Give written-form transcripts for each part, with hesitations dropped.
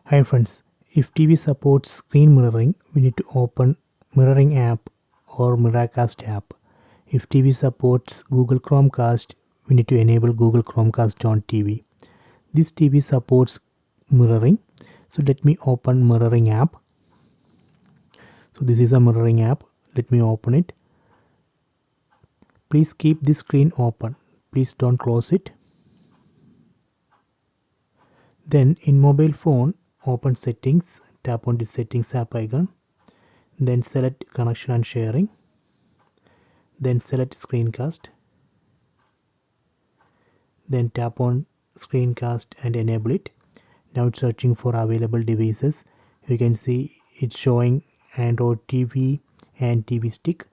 Hi friends, if TV supports screen mirroring, we need to open mirroring app or miracast app. If TV supports Google Chromecast, we need to enable Google Chromecast on TV. This TV supports mirroring, so let me open mirroring app. So this is a mirroring app. Let me open it. Please keep the screen open. Please don't close it. Then in mobile phone, open settings, tap on the settings app icon. Then select connection and sharing. Then select screencast. Then tap on screencast and enable it. Now it's searching for available devices. You can see it's showing Android TV and TV stick.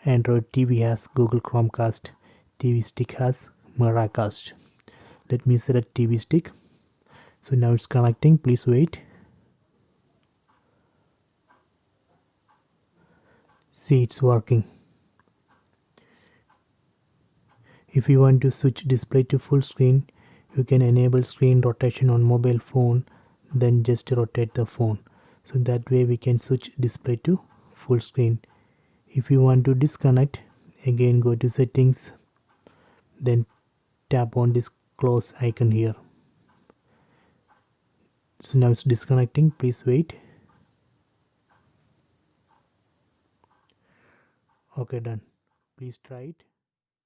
Android TV has Google Chromecast. TV stick has miracast. Let me select TV stick. So now it's connecting. Please wait. See, it's working. If you want to switch display to full screen, you can enable screen rotation on mobile phone, then just rotate the phone. So that way we can switch display to full screen. If you want to disconnect, again go to settings, then tap on this close icon here. So now it's disconnecting. Please wait. Okay, done. Please try it.